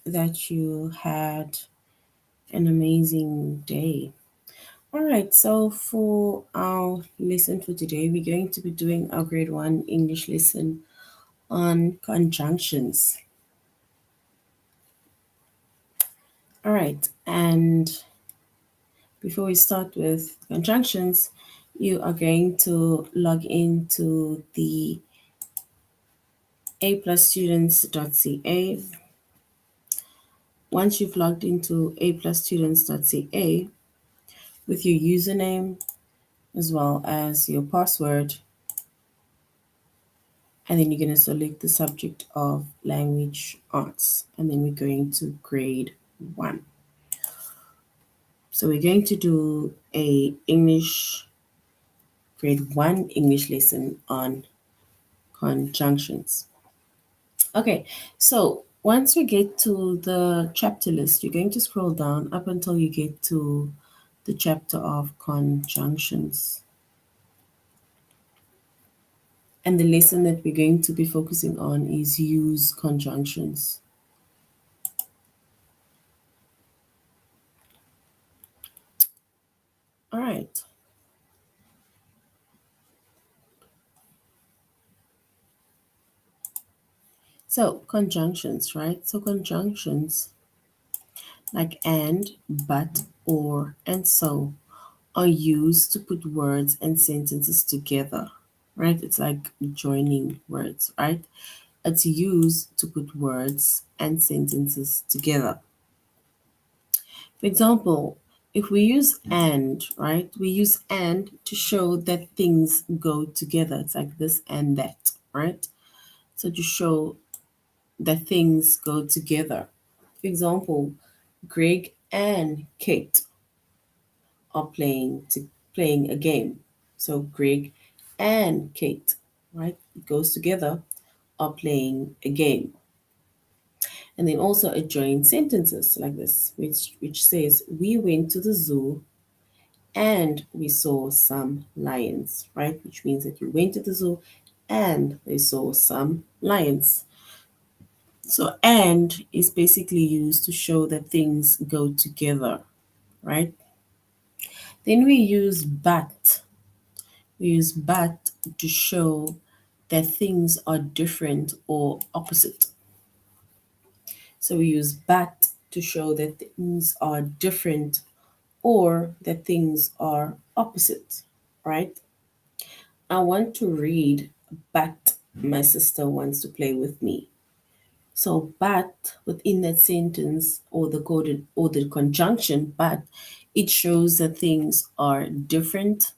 that you had an amazing day. All right, so for our lesson for today, we're going to be doing our grade one English lesson on conjunctions. All right, and before we start with conjunctions, you are going to log into the aplusstudents.ca. Once you've logged into aplusstudents.ca with your username as well as your password, and then you're going to select the subject of language arts, and then we're going to grade one. So we're going to do a English grade one English lesson on conjunctions. Okay, so once we get to the chapter list, you're going to scroll down up until you get to the chapter of conjunctions. And the lesson that we're going to be focusing on is use conjunctions. All right. So conjunctions, right? So conjunctions like and, but, or, and so are used to put words and sentences together, right? It's like joining words, right? It's used to put words and sentences together. For example, if we use and, right? We use and to show that things go together. It's like this and that, right? So to show that things go together. For example, Greg and Kate are playing a game. So Greg and Kate, right? It goes together, are playing a game. And then also adjoin sentences like this, which says, we went to the zoo and we saw some lions, right? Which means that you went to the zoo and they saw some lions. So and is basically used to show that things go together, right? Then we use but. We use but to show that things are different or opposite. So we use but to show that things are different or that things are opposite, right? I want to read, but my sister wants to play with me. So, but within that sentence or the coded or the conjunction, but it shows that things are different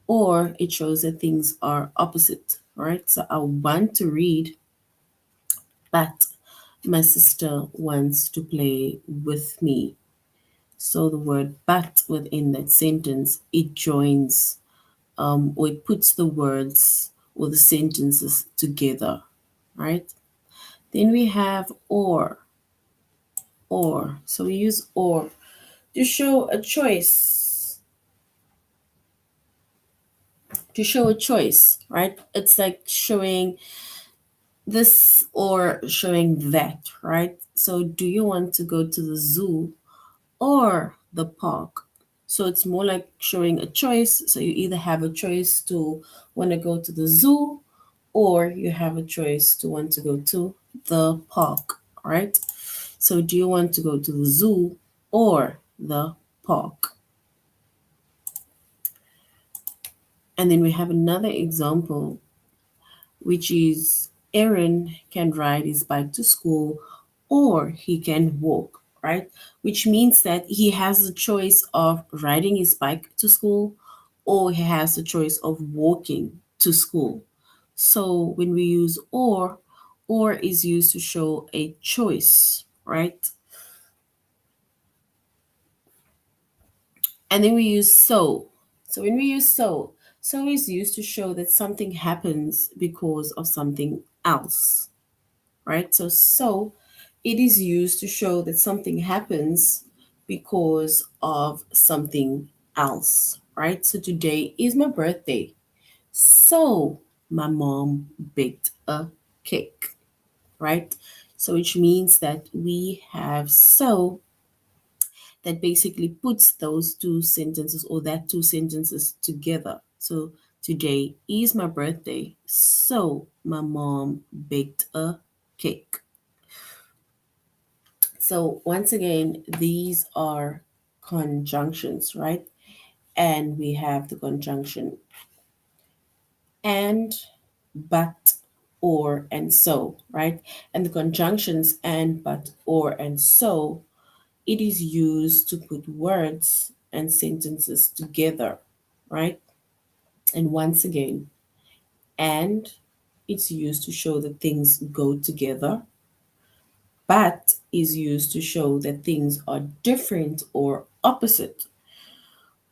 or it shows that things are opposite, right? So, I want to read, but my sister wants to play with me. So, the word but within that sentence, it joins or it puts the words or the sentences together, right? Then we have or. So we use or to show a choice. To show a choice, right? It's like showing this or showing that, right? So do you want to go to the zoo or the park? So it's more like showing a choice. So you either have a choice to want to go to the zoo or you have a choice to want to go to the park, right? So do you want to go to the zoo or the park? And then we have another example, which is Aaron can ride his bike to school or he can walk, right? Which means that he has the choice of riding his bike to school or he has the choice of walking to school. So when we use or is used to show a choice, right? And then we use so. So when we use so is used to show that something happens because of something else, right? So it is used to show that something happens because of something else, right? So today is my birthday. So my mom baked a cake, right? So, which means that we have so that basically puts those two sentences or that two sentences together. So, today is my birthday, so my mom baked a cake. So, once again, these are conjunctions, right? And we have the conjunction and, but, or, and so, right? And the conjunctions and, but, or, and so, it is used to put words and sentences together, right? And once again, and it's used to show that things go together, but is used to show that things are different or opposite,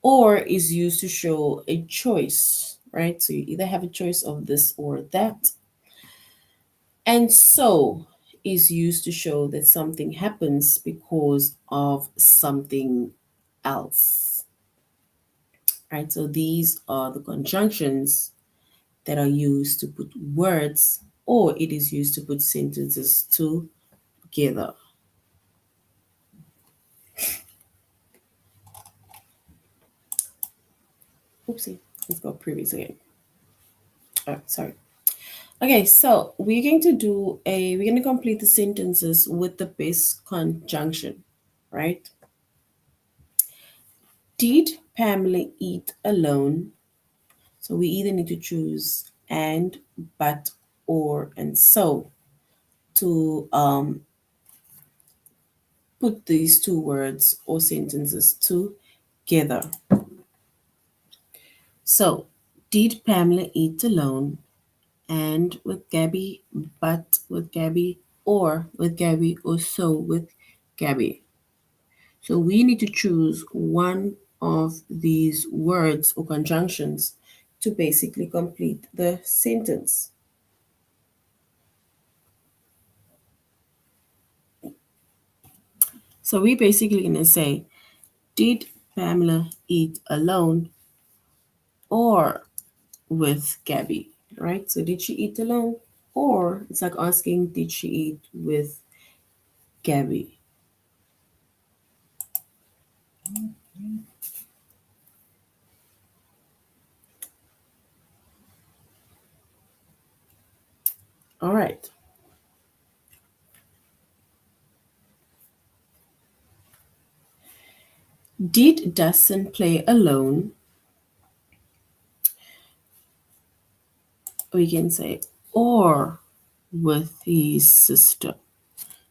or is used to show a choice, right? So you either have a choice of this or that. And so is used to show that something happens because of something else, right? So these are the conjunctions that are used to put words, or it is used to put sentences together. Oopsie, let's go previous again. Oh, sorry. Okay, so we're going to complete the sentences with the best conjunction, right? Did Pamela eat alone? So we either need to choose and, but, or, and so to put these two words or sentences together. So, did Pamela eat alone and with Gabby, but with Gabby, or with Gabby, or so with Gabby? So we need to choose one of these words or conjunctions to basically complete the sentence. So we basically going to say, did Pamela eat alone or with Gabby? Right? So did she eat alone? Or it's like asking, did she eat with Gabby? All right. Did Dustin play alone? We can say, or with his sister.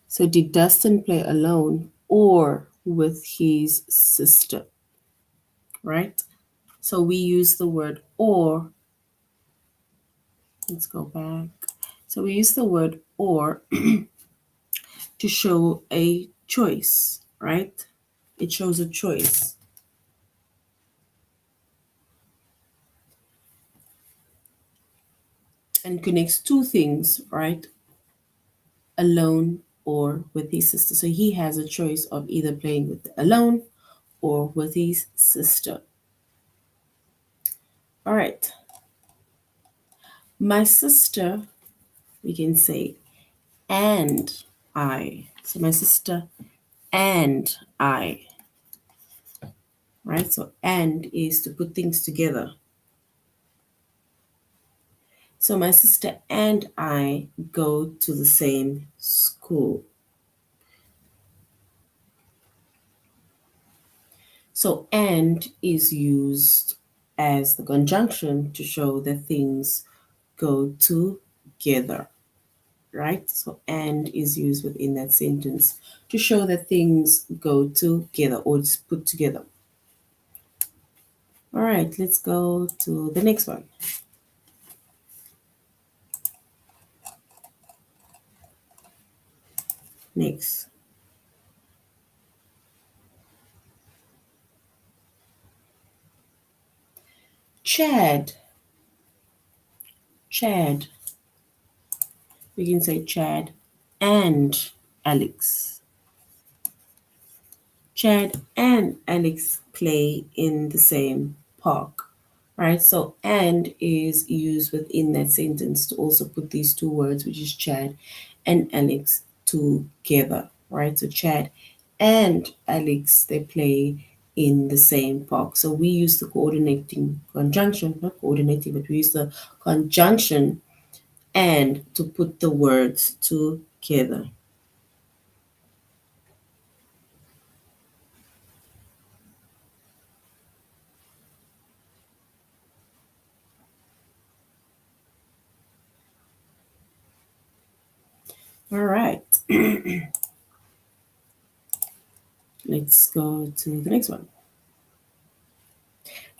So did Dustin play alone or with his sister? Right? So we use the word or. Let's go back. So we use the word or to show a choice, right? It shows a choice. And connects two things, right? Alone or with his sister. So he has a choice of either playing with alone or with his sister. All right. My sister, we can say, and I. So my sister and I, right? So and is to put things together. So my sister and I go to the same school. So and is used as the conjunction to show that things go together, right? So and is used within that sentence to show that things go together or it's put together. All right, let's go to the next one. Next. Chad. Chad. We can say Chad and Alex. Chad and Alex play in the same park, right? So and is used within that sentence to also put these two words, which is Chad and Alex, together, right? So Chad and Alex, they play in the same park. So we use the coordinating conjunction, not coordinating, but we use the conjunction and to put the words together. All right, let's go to the next one.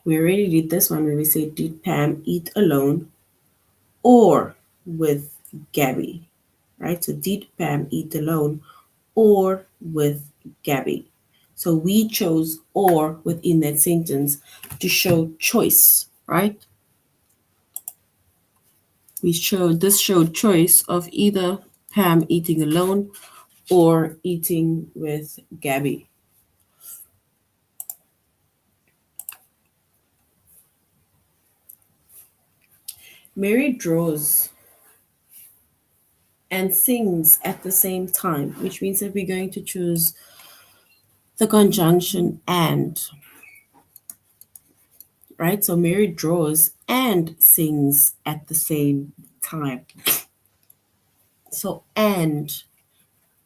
We already did this one where we say, did Pam eat alone or with Gabby? Right? So, did Pam eat alone or with Gabby? So, we chose or within that sentence to show choice, right? This showed choice of either Pam eating alone or eating with Gabby. Mary draws and sings at the same time, which means that we're going to choose the conjunction and, right? So Mary draws and sings at the same time. So and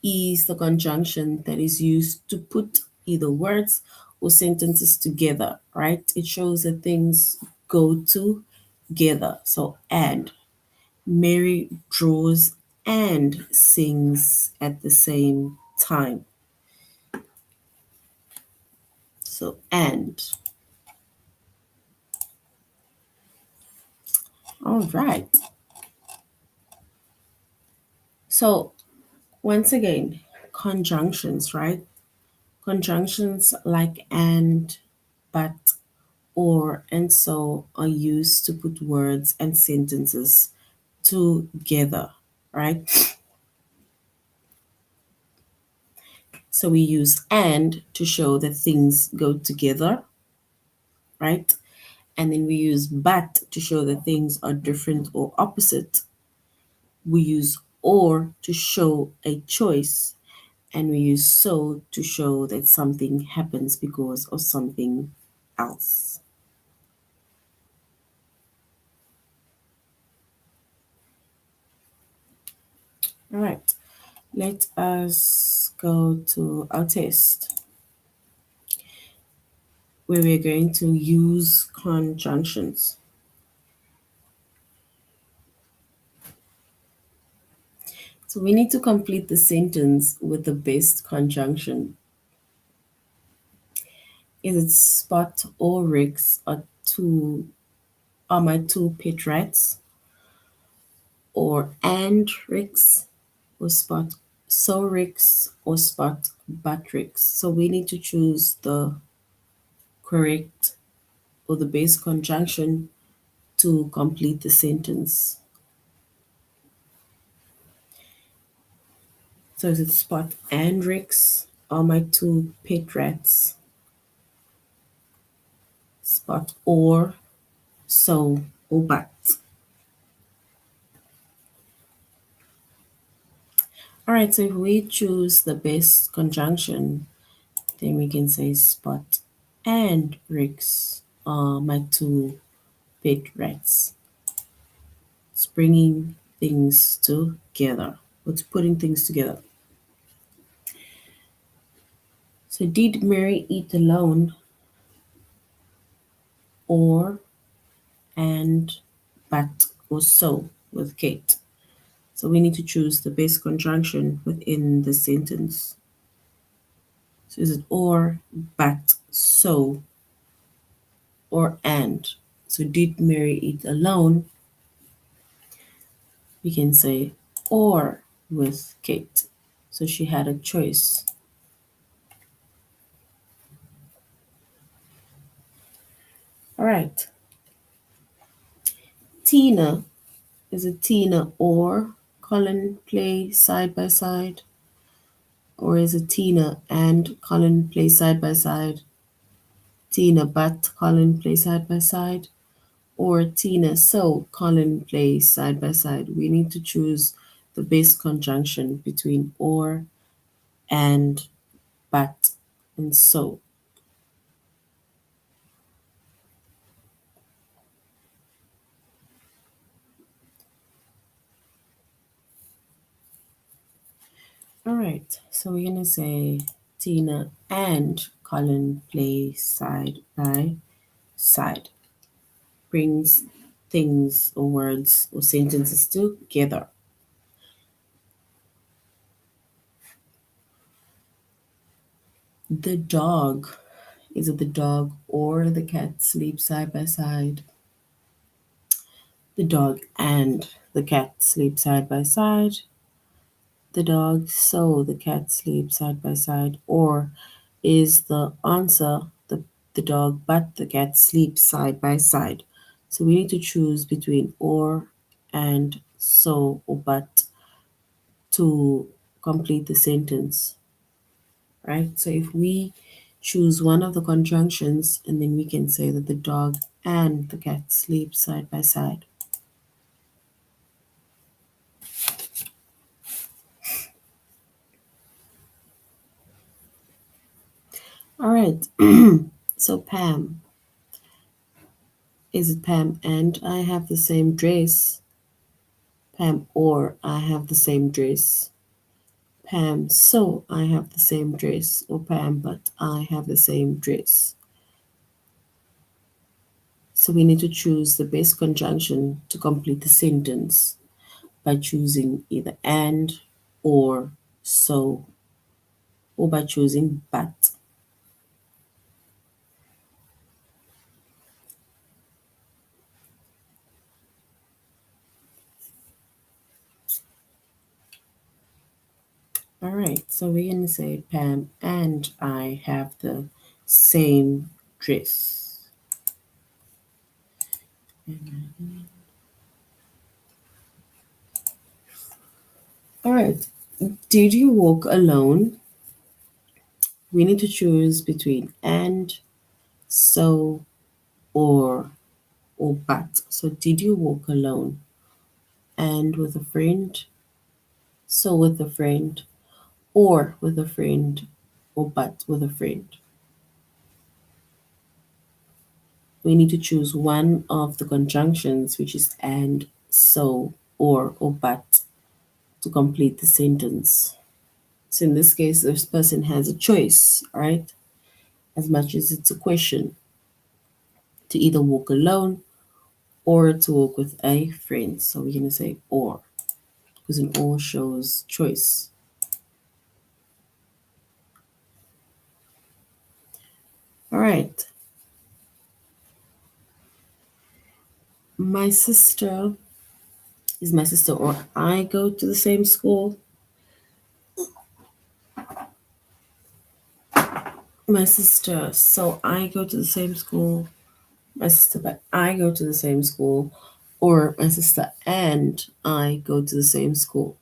is the conjunction that is used to put either words or sentences together, right? It shows that things go together. So and Mary draws and sings at the same time. So and. All right. So once again, conjunctions, right? Conjunctions like and, but, or, and so are used to put words and sentences together, right? So we use and to show that things go together, right? And then we use but to show that things are different or opposite. We use or to show a choice, and we use so to show that something happens because of something else. All right, let us go to our test where we're going to use conjunctions. So we need to complete the sentence with the best conjunction. Is it Spot or Rex are my two pet rats? Or and Rex or Spot so Rex or Spot but Rex? So we need to choose the correct or the base conjunction to complete the sentence. So is it Spot and Rex are my two pet rats? Spot or so or but. All right, so if we choose the best conjunction, then we can say Spot and Rex are my two pet rats. It's bringing things together. It's putting things together. So did Mary eat alone or and but or so with Kate? So we need to choose the best conjunction within the sentence. So is it or, but, so, or and? So did Mary eat alone? We can say or with Kate. So she had a choice. All right. Tina, is it Tina or Colin play side by side? Or is it Tina and Colin play side by side? Tina but Colin play side by side? Or Tina so Colin play side by side? We need to choose the base conjunction between or and but and so. All right, so we're gonna say Tina and Colin play side by side. Brings things or words or sentences together. The dog. Is it the dog or the cat sleep side by side? The dog and the cat sleep side by side. The dog so the cat sleep side by side. Or is the answer the dog but the cat sleep side by side? So we need to choose between or and so or but to complete the sentence, right? So if we choose one of the conjunctions, and then we can say that the dog and the cat sleep side by side. All right. So Pam, is it Pam and I have the same dress? Pam or I have the same dress? Pam, so I have the same dress, or Pam, but I have the same dress. So we need to choose the best conjunction to complete the sentence by choosing either and or so, or by choosing but. All right, so we're going to say Pam and I have the same dress. All right, did you walk alone? We need to choose between and, so, or but. So did you walk alone? And with a friend, so with a friend, or with a friend, or but with a friend. We need to choose one of the conjunctions, which is and, so, or but, to complete the sentence. So in this case, this person has a choice, right? As much as it's a question, to either walk alone or to walk with a friend. So we're going to say or, because an or shows choice. All right. My sister is my sister, or I go to the same school. My sister, so I go to the same school. My sister, but I go to the same school. Or my sister and I go to the same school.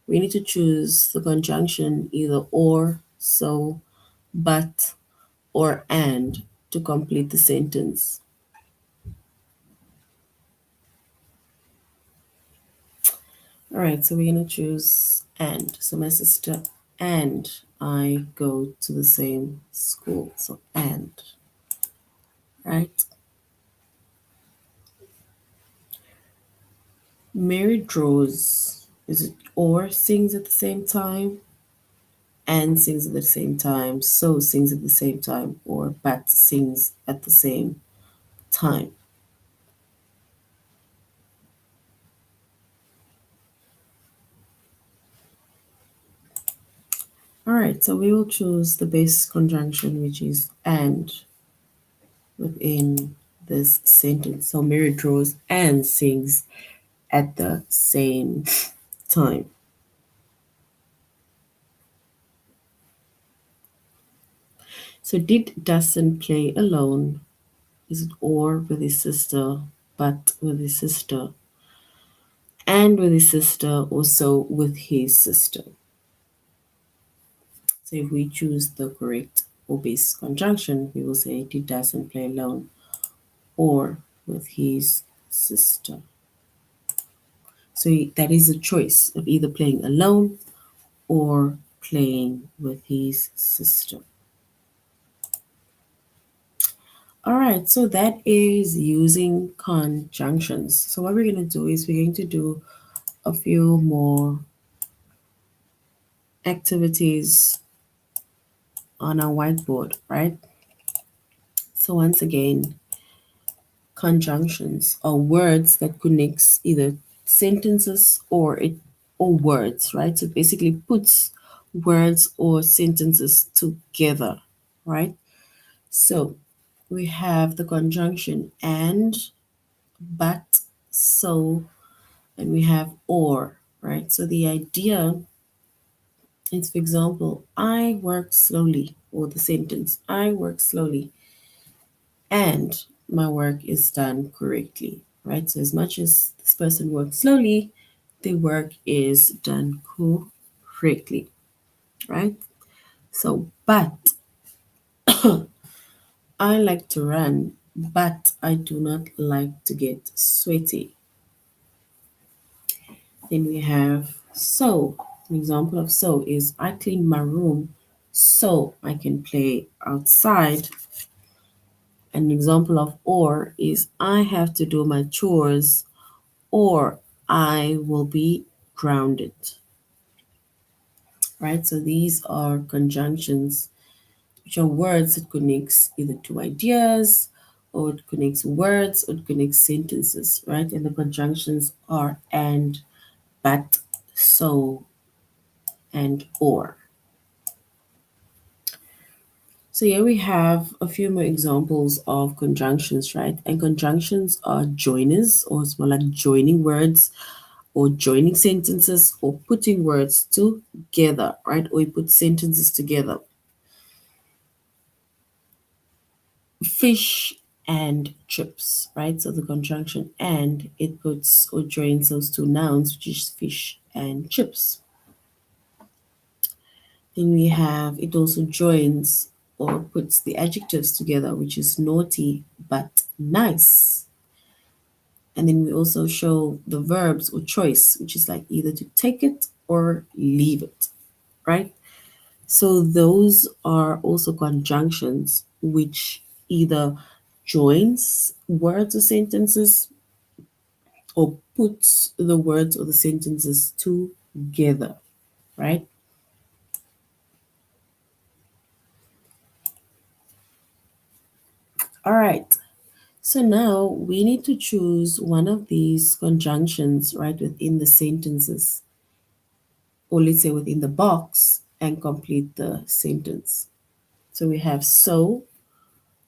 We need to choose the conjunction either or, so, but, or and to complete the sentence. All right, so we're going to choose and. So my sister and I go to the same school. So and, right? Mary draws. Is it or sings at the same time? And sings at the same time. So sings at the same time. Or but sings at the same time. All right, so we will choose the base conjunction, which is and within this sentence. So Mary draws and sings at the same time. So did Dustin play alone? Is it or with his sister, but with his sister, and with his sister, or so with his sister? So if we choose the correct or base conjunction, we will say did Dustin play alone or with his sister. So that is a choice of either playing alone or playing with his sister. All right, so that is using conjunctions. So what we're going to do is we're going to do a few more activities on our whiteboard, right? So once again, conjunctions are words that connects either sentences or words, right? So it basically puts words or sentences together, right? So we have the conjunction and, but, so, and we have or, right? So the idea is, for example, I work slowly, or the sentence, I work slowly and my work is done correctly, right? So as much as this person works slowly, the work is done correctly, right? So, but I like to run, but I do not like to get sweaty. Then we have so. An example of so is I clean my room so I can play outside. An example of or is I have to do my chores or I will be grounded. Right? So these are conjunctions, which are words that connects either two ideas or it connects words or it connects sentences, right? And the conjunctions are and, but, so, and or. So here we have a few more examples of conjunctions, right? And conjunctions are joiners, or it's more like joining words or joining sentences or putting words together, right? Or you put sentences together. Fish and chips, right? So the conjunction and, it puts or joins those two nouns, which is fish and chips. Then we have, it also joins or puts the adjectives together, which is naughty but nice. And then we also show the verbs or choice, which is like either to take it or leave it, right? So those are also conjunctions which either joins words or sentences or puts the words or the sentences together, right? All right. So now we need to choose one of these conjunctions, right, within the sentences, or let's say within the box, and complete the sentence. So we have so,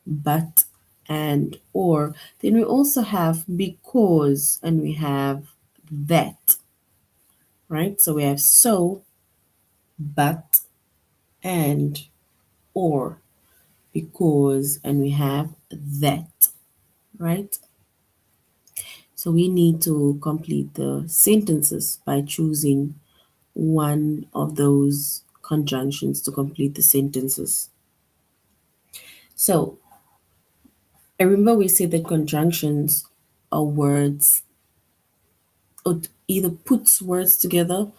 but, and, or. Then we also have because, and we have that, right? So we have so, but, and, or, because, and we have that, right? So we need to complete the sentences by choosing one of those conjunctions to complete the sentences. So I remember we said that conjunctions are words, or either puts words together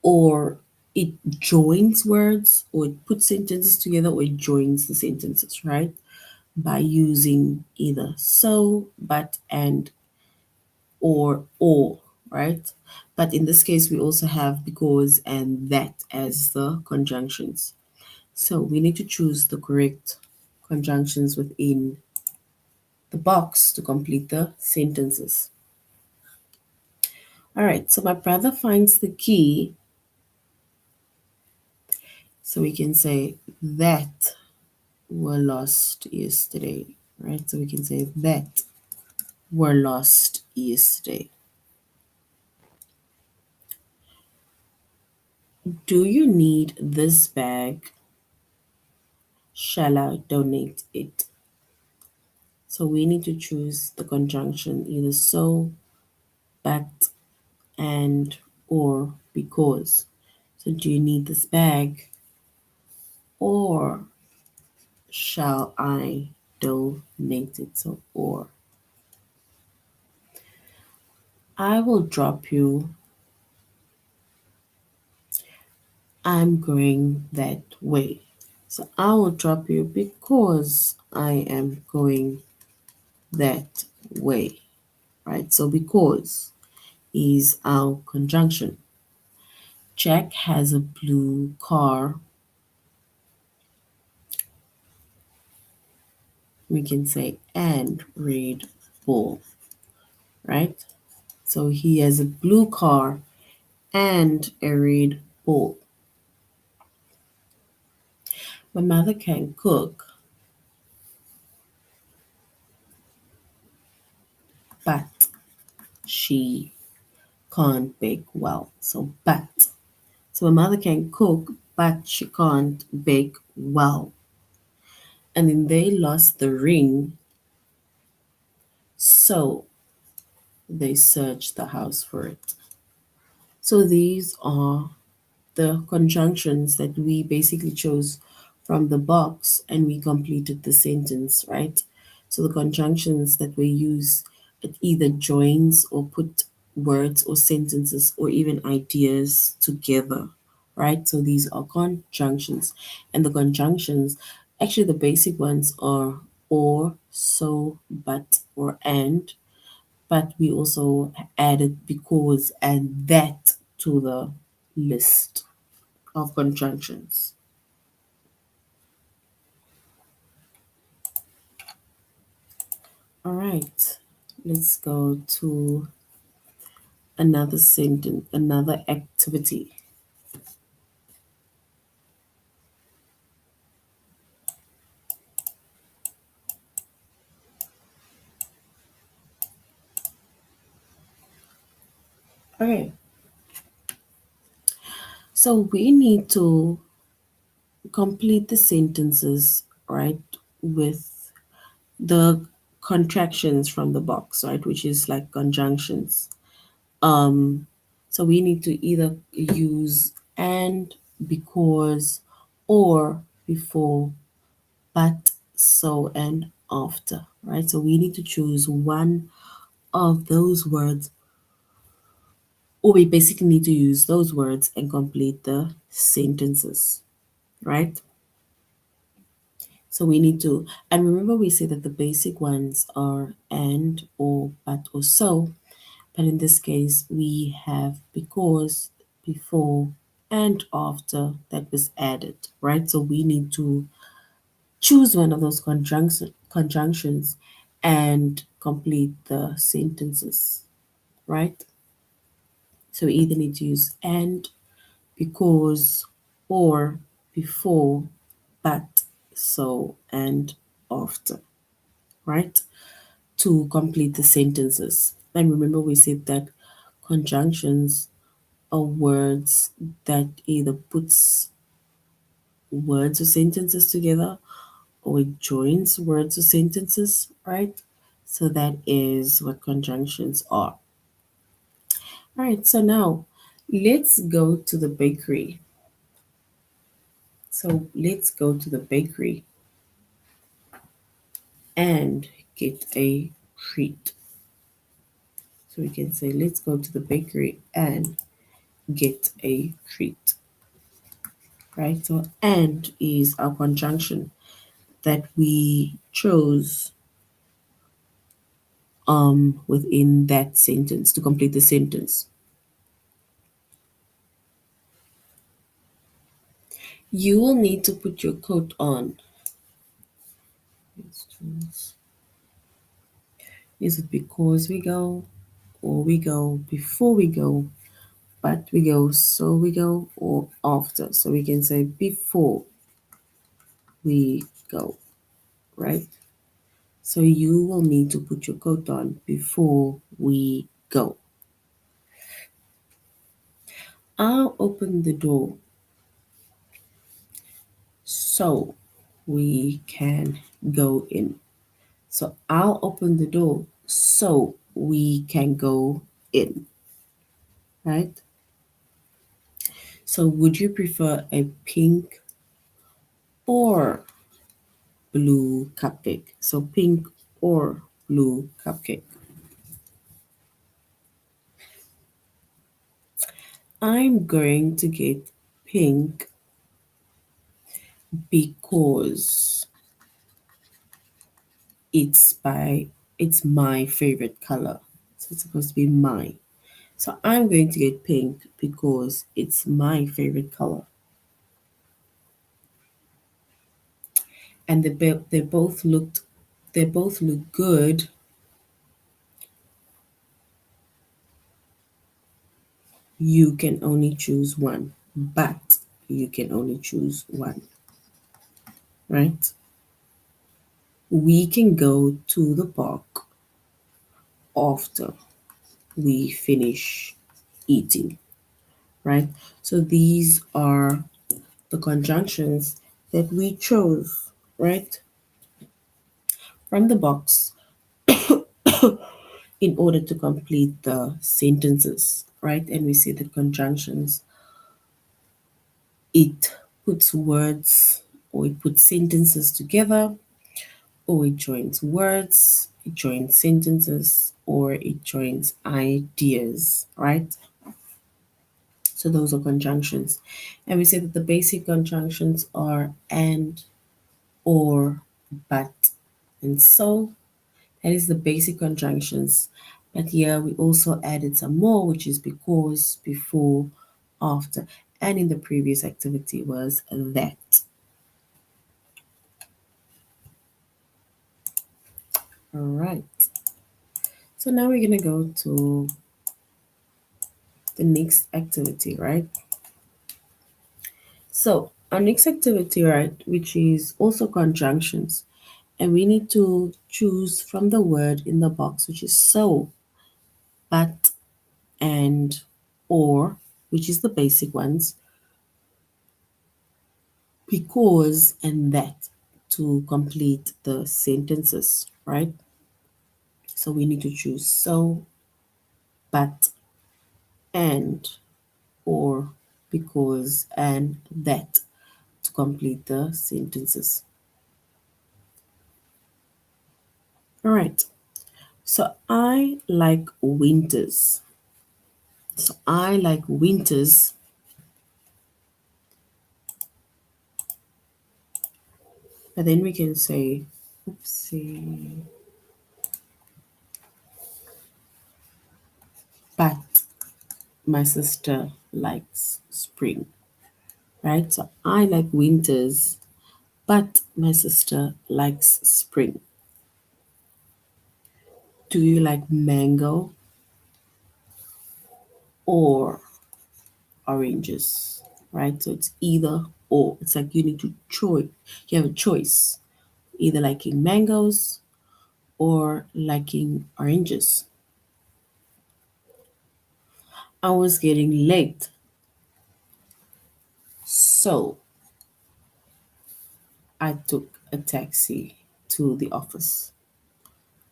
or it joins words, or it puts sentences together, or it joins the sentences, right? By using either so, but, and, or, right? But in this case, we also have because and that as the conjunctions. So we need to choose the correct conjunctions within the box to complete the sentences. All right, so my brother finds the key. So we can say that were lost yesterday, right? So we can say that were lost yesterday. Do you need this bag? Shall I donate it? So we need to choose the conjunction either so, but, and, or because. So do you need this bag? Or shall I donate it? So or. I will drop you I'm going that way. So I will drop you because I am going that way, right? So because is our conjunction. Jack has a blue car. We can say and red bull, right? So he has a blue car and a red bull. My mother can cook, but she can't bake well. So but. So my mother can cook, but she can't bake well. And then they lost the ring, so they searched the house for it. So these are the conjunctions that we basically chose from the box and we completed the sentence, right? So the conjunctions that we use, it either joins or put words or sentences or even ideas together, right? So these are conjunctions. And the conjunctions, actually the basic ones are or, so, but, or and, but we also added because and that to the list of conjunctions. All right, let's go to another sentence, another activity. Okay, so we need to complete the sentences, right, with the contractions from the box, right, which is like conjunctions. Um, so we need to either use and, because, or, before, but, so, and after, right? So we need to choose one of those words, or we basically need to use those words and complete the sentences, right? So we need to, and remember we said that the basic ones are and, or, but, or so, but in this case we have because, before, and after that was added, right? So we need to choose one of those conjunctions and complete the sentences, right? So we either need to use and, because, or, before, but, so, and after, right? To complete the sentences. And remember, we said that conjunctions are words that either puts words or sentences together or it joins words or sentences, right? So that is what conjunctions are. All right, so now let's go to the bakery. So let's go to the bakery and get a treat. So we can say, let's go to the bakery and get a treat, right? So, and is our conjunction that we chose within that sentence to complete the sentence. You will need to put your coat on. Is it because we go, or we go before we go, but we go, so we go, or after? So we can say before we go, right? So you will need to put your coat on before we go. I'll open the door so we can go in. So I'll open the door so we can go in, right? So would you prefer a pink or blue cupcake? So pink or blue cupcake. I'm going to get pink because it's by it's my favorite color. So it's supposed to be mine. So I'm going to get pink because it's my favorite color. And they both look good. You can only choose one, but you can only choose one, right? We can go to the park after we finish eating, right? So these are the conjunctions that we chose, right, from the box in order to complete the sentences, right? And we see the conjunctions, it puts words or it puts sentences together, or it joins words, it joins sentences, or it joins ideas, right? So those are conjunctions. And we say that the basic conjunctions are and, or, but, and so. That is the basic conjunctions. But here we also added some more, which is because, before, after, and in the previous activity was that. All right. So now we're going to go to the next activity, right? So our next activity, right, which is also conjunctions, and we need to choose from the word in the box, which is so, but, and, or, which is the basic ones, because, and that, to complete the sentences, right? So we need to choose so, but, and, or, because, and that to complete the sentences. All right. So I like winters. So I like winters, but then we can say, oopsie, but my sister likes spring, right? So I like winters, but my sister likes spring. Do you like mango or oranges? Right? So it's either or. It's like you need to choose. You have a choice. Either liking mangoes or liking oranges. I was getting late, so I took a taxi to the office.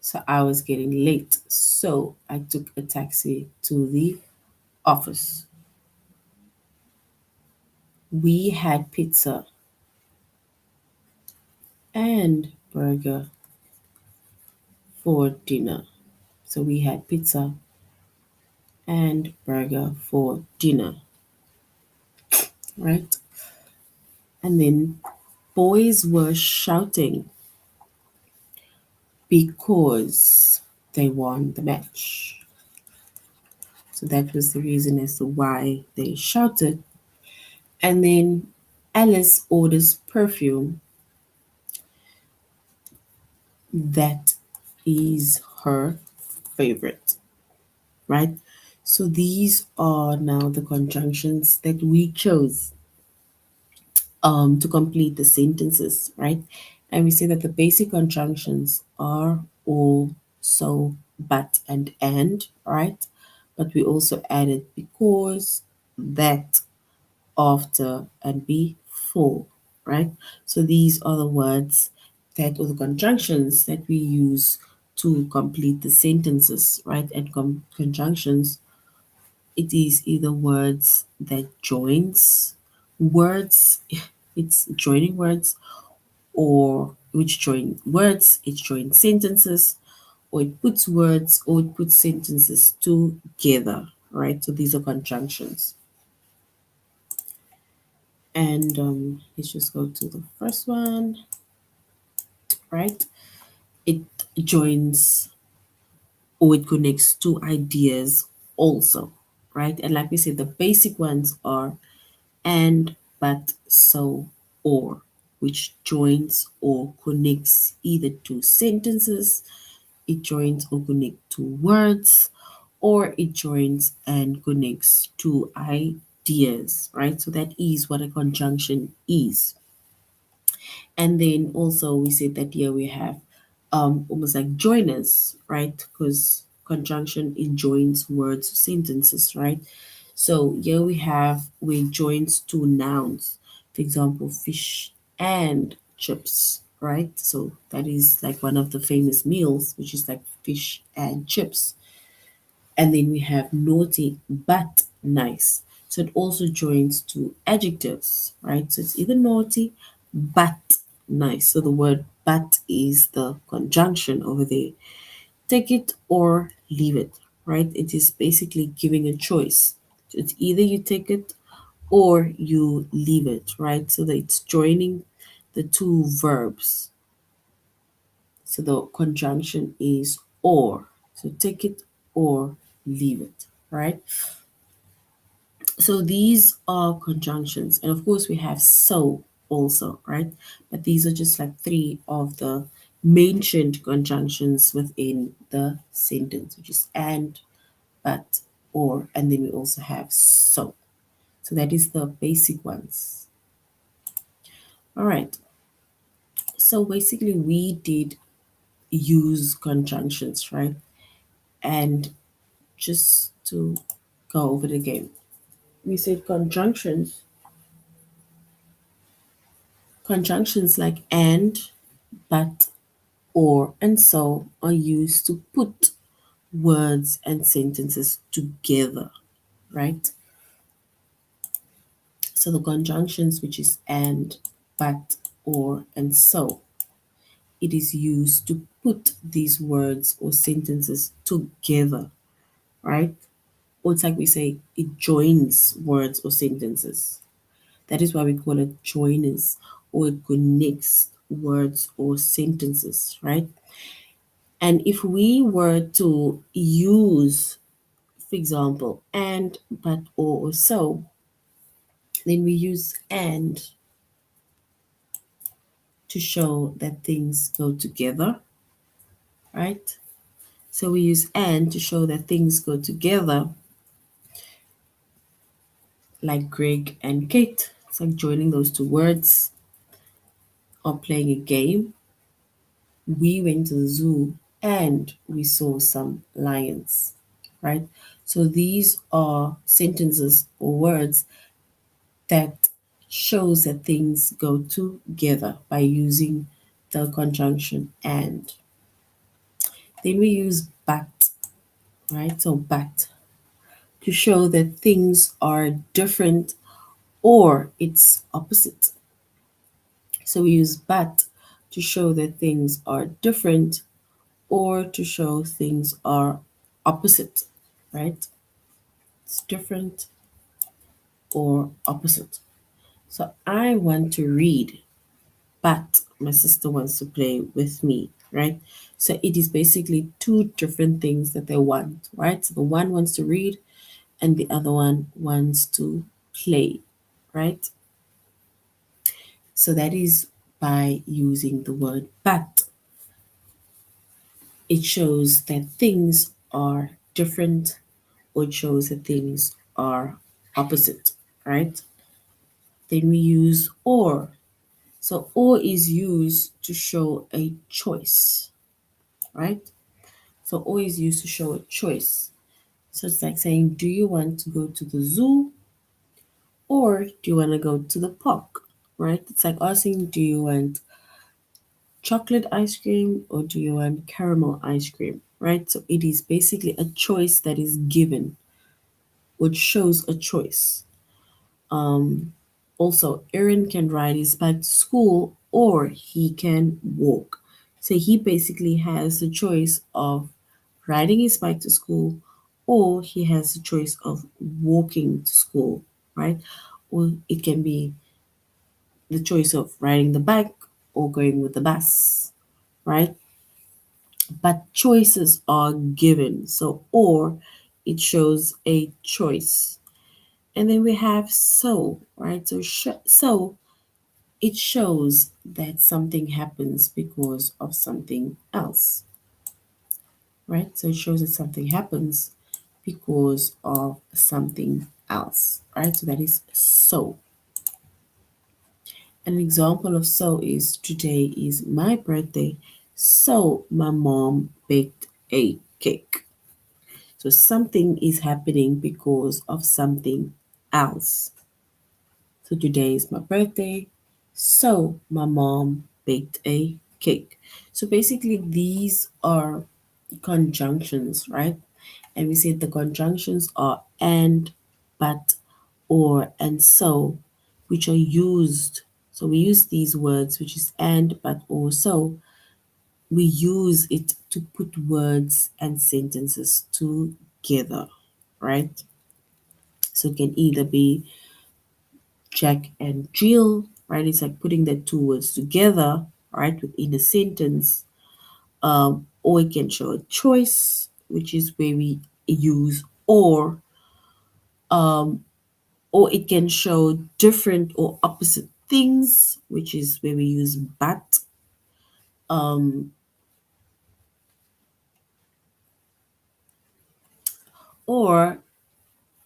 So I was getting late, so I took a taxi to the office. We had pizza and burger for dinner. So we had pizza and burger for dinner, right? And then boys were shouting because they won the match. So that was the reason as to why they shouted. And then Alice orders perfume that is her favorite, right? So these are now the conjunctions that we chose to complete the sentences, right? And we say that the basic conjunctions are or, so, but, and, right? But we also added because, that, after, and before, right? So these are the words that, or the conjunctions that we use to complete the sentences, right? And conjunctions, it is either words that joins words, it's joining words, or which join words, it joins sentences, or it puts words, or it puts sentences together, right? So these are conjunctions. And let's just go to the first one, right? It joins or it connects two ideas also, right? And like we said, the basic ones are and, but, so, or, which joins or connects either two sentences, it joins or connects two words, or it joins and connects two ideas, right? So that is what a conjunction is. And then also we said that here we have almost like joiners, right? Because conjunction it joins words or sentences, right? So here we have where it joins two nouns. For example, fish and chips, right? So that is like one of the famous meals, which is like fish and chips. And then we have naughty but nice. So it also joins two adjectives, right? So it's either naughty but nice. So the word but is the conjunction over there. Take it or leave it, right? It is basically giving a choice. So it's either you take it or you leave it, right? So that it's joining the two verbs. So the conjunction is or. So take it or leave it, right? So these are conjunctions. And of course, we have so also, right? But these are just like three of the mentioned conjunctions within the sentence, which is and, but, or, and then we also have so. So that is the basic ones. All right. So basically, we did use conjunctions, right? And just to go over it again, we said conjunctions like and, but, or, and so are used to put words and sentences together, right? So the conjunctions, which is and, but, or, and so, it is used to put these words or sentences together, right? Or it's like we say, it joins words or sentences. That is why we call it joiners, or it connects words or sentences, right? And if we were to use, for example, and, but, or so, then we use and to show that things go together, right? So we use and to show that things go together, like Greg and Kate. It's like joining those two words, or playing a game. We went to the zoo and we saw some lions, right? So these are sentences or words that shows that things go together by using the conjunction and. Then we use but, right? So but to show that things are different or its opposite. So we use but to show that things are different or to show things are opposite, right? It's different or opposite. So I want to read, but my sister wants to play with me, right? So it is basically two different things that they want, right? So the one wants to read and the other one wants to play, right? So that is by using the word but. It shows that things are different or it shows that things are opposite, right? Then we use or. So or is used to show a choice, right? So or is used to show a choice. So it's like saying, do you want to go to the zoo or do you want to go to the park, right? It's like asking, do you want chocolate ice cream or do you want caramel ice cream, right? So it is basically a choice that is given, which shows a choice. Um, Also, Aaron can ride his bike to school or he can walk. So he basically has the choice of riding his bike to school or he has the choice of walking to school, right? Or it can be the choice of riding the bike or going with the bus, right? But choices are given. So, or it shows a choice. And then we have so, right? So, so it shows that something happens because of something else, right? So it shows that something happens because of something else, right? So that is so. An example of so is today is my birthday, so my mom baked a cake. So something is happening because of something else. So today is my birthday, so my mom baked a cake. So basically, these are conjunctions, right? And we said the conjunctions are and, but, or, and so, which are used. So we use these words, which is and, but, or, so. We use it to put words and sentences together, right? So it can either be Jack and Jill, right? It's like putting the two words together, right, within a sentence. Or it can show a choice, which is where we use um, or it can show different or opposite things, which is where we use but, um, or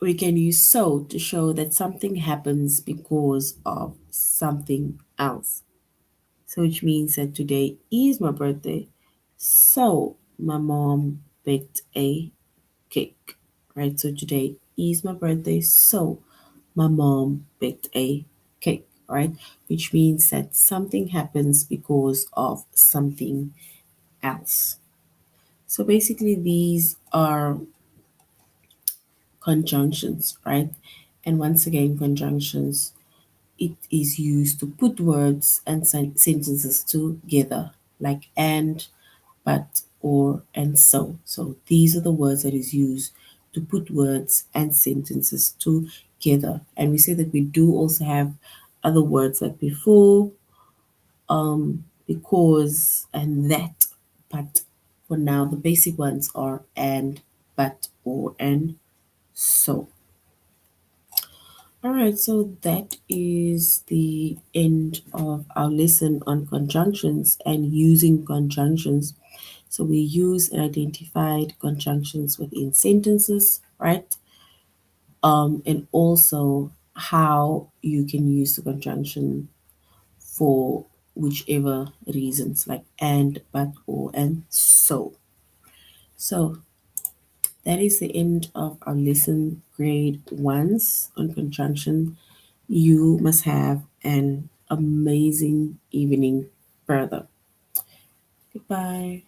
we can use so to show that something happens because of something else. So, which means that today is my birthday, so my mom baked a cake, right? So today is my birthday, so my mom baked a cake, right? Which means that something happens because of something else. So basically, these are conjunctions, right? And once again, conjunctions, it is used to put words and sentences together, like and, but, or, and so. So these are the words that is used to put words and sentences together. And we say that we do also have other words like before, because, and that. But for now, the basic ones are and, but, or, and so. All right, so that is the end of our lesson on conjunctions and using conjunctions. So we use and identified conjunctions within sentences, right? And also how you can use the conjunction for whichever reasons, like and, but, or, and so. So that is the end of our lesson grade ones on conjunction. You must have an amazing evening further. Goodbye.